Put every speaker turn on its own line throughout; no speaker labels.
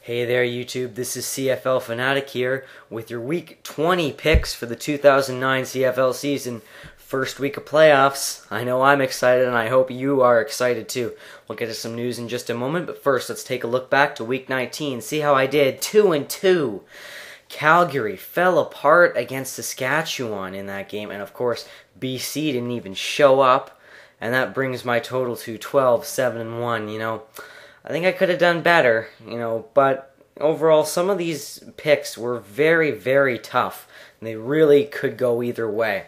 Hey there YouTube, this is CFL Fanatic here with your Week 20 picks for the 2009 CFL season. First week of playoffs. I know I'm excited and I hope you are excited too. We'll get to some news in just a moment, but first let's take a look back to Week 19, see how I did. 2-2. Calgary fell apart against Saskatchewan in that game, and of course BC didn't even show up, and that brings my total to 12-7-1. I think I could have done better, but overall some of these picks were very, very tough, and they really could go either way.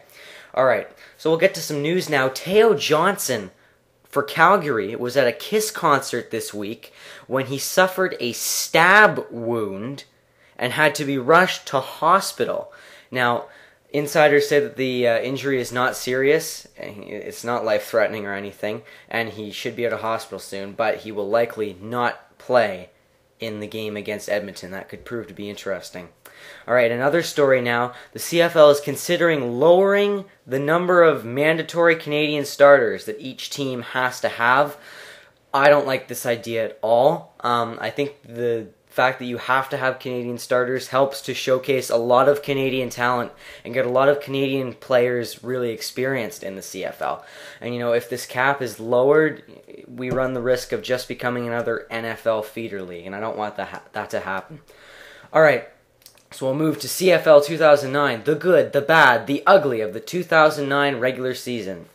Alright, so we'll get to some news now. Teo Johnson for Calgary was at a KISS concert this week when he suffered a stab wound and had to be rushed to hospital. Now, insiders say that the injury is not serious, it's not life-threatening or anything, and he should be at a hospital soon, but he will likely not play in the game against Edmonton. That could prove to be interesting. Alright, another story now. The CFL is considering lowering the number of mandatory Canadian starters that each team has to have. I don't like this idea at all. I think the fact that you have to have Canadian starters helps to showcase a lot of Canadian talent and get a lot of Canadian players really experienced in the CFL. And if this cap is lowered, we run the risk of just becoming another NFL feeder league, and I don't want that to happen. Alright, so we'll move to CFL 2009, the good, the bad, the ugly of the 2009 regular season.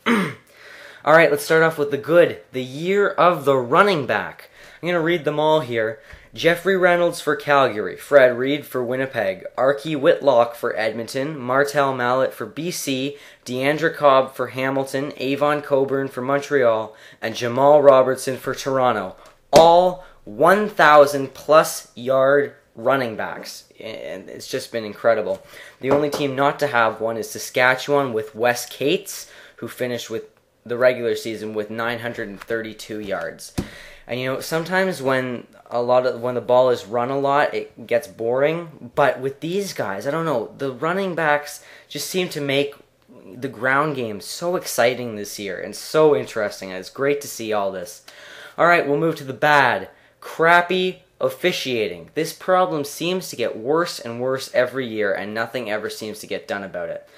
Alright, let's start off with the good, the year of the running back. I'm going to read them all here. Jeffrey Reynolds for Calgary, Fred Reed for Winnipeg, Archie Whitlock for Edmonton, Martel Mallet for BC, Deandra Cobb for Hamilton, Avon Coburn for Montreal, and Jamal Robertson for Toronto. All 1,000-plus yard running backs, and it's just been incredible. The only team not to have one is Saskatchewan with Wes Cates, who finished with the regular season with 932 yards. And sometimes when the ball is run a lot, it gets boring. But with these guys, I don't know, the running backs just seem to make the ground game so exciting this year and so interesting. And it's great to see all this. Alright, we'll move to the bad. Crappy officiating. This problem seems to get worse and worse every year, and nothing ever seems to get done about it.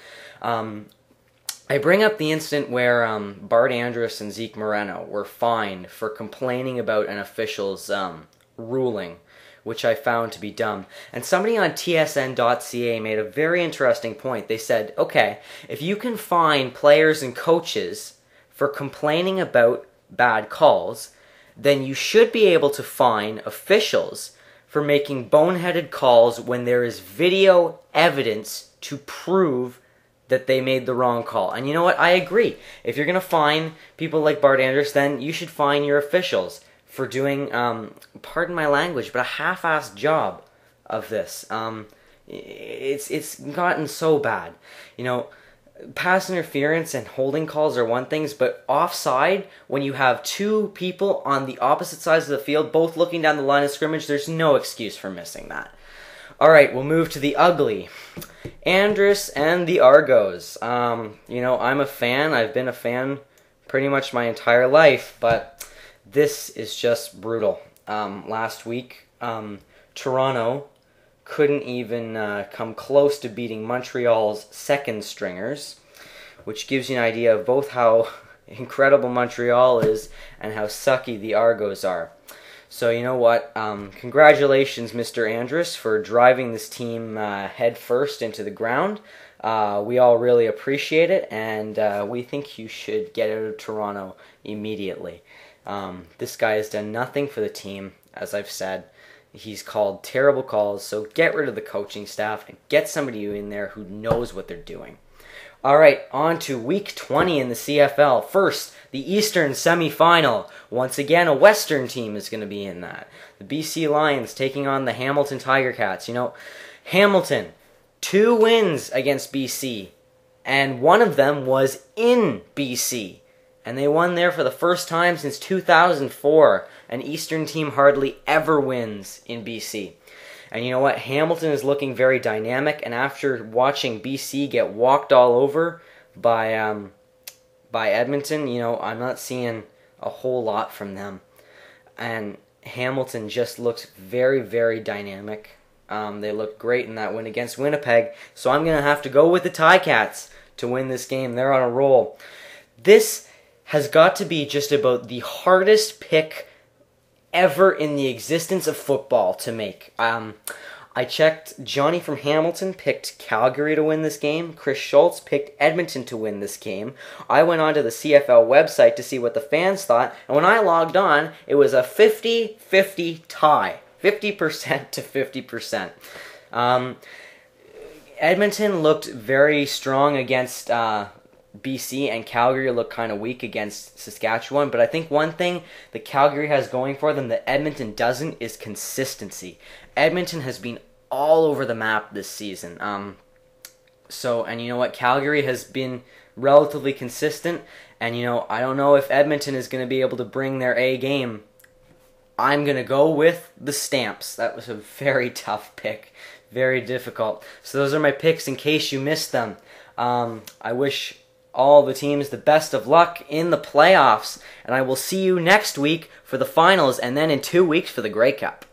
I bring up the incident where Bart Andrus and Zeke Moreno were fined for complaining about an official's ruling, which I found to be dumb. And somebody on tsn.ca made a very interesting point. They said, okay, if you can fine players and coaches for complaining about bad calls, then you should be able to fine officials for making boneheaded calls when there is video evidence to prove that they made the wrong call. And you know what? I agree. If you're going to fine people like Bart Andrus, then you should fine your officials for doing, pardon my language, but a half-assed job of this. It's gotten so bad. Pass interference and holding calls are one thing, but offside, when you have two people on the opposite sides of the field, both looking down the line of scrimmage, there's no excuse for missing that. Alright, we'll move to the ugly. Andrus and the Argos. I'm a fan. I've been a fan pretty much my entire life, but this is just brutal. Last week, Toronto couldn't even come close to beating Montreal's second stringers, which gives you an idea of both how incredible Montreal is and how sucky the Argos are. So you know what, congratulations Mr. Andrus for driving this team head first into the ground. We all really appreciate it, and we think you should get out of Toronto immediately. This guy has done nothing for the team, as I've said. He's called terrible calls, so get rid of the coaching staff and get somebody in there who knows what they're doing. Alright, on to Week 20 in the CFL. First, the Eastern semifinal. Once again, a Western team is going to be in that. The BC Lions taking on the Hamilton Tiger Cats. Hamilton, 2 wins against BC, and one of them was in BC. And they won there for the first time since 2004. An Eastern team hardly ever wins in BC. And you know what? Hamilton is looking very dynamic, and after watching BC get walked all over by Edmonton, I'm not seeing a whole lot from them. And Hamilton just looks very, very dynamic. They looked great in that win against Winnipeg. So I'm going to have to go with the Ticats to win this game. They're on a roll. This has got to be just about the hardest pick ever in the existence of football to make. I checked. Johnny from Hamilton picked Calgary to win this game. Chris Schultz picked Edmonton to win this game. I went onto the CFL website to see what the fans thought, and when I logged on, it was a 50-50 tie. 50% to 50%. Edmonton looked very strong against BC, and Calgary looked kind of weak against Saskatchewan. But I think one thing that Calgary has going for them that Edmonton doesn't is consistency. Edmonton has been all over the map this season. And you know what? Calgary has been relatively consistent. And, I don't know if Edmonton is going to be able to bring their A game. I'm going to go with the Stamps. That was a very tough pick. Very difficult. So those are my picks in case you missed them. I wish all the teams the best of luck in the playoffs. And I will see you next week for the finals and then in 2 weeks for the Grey Cup.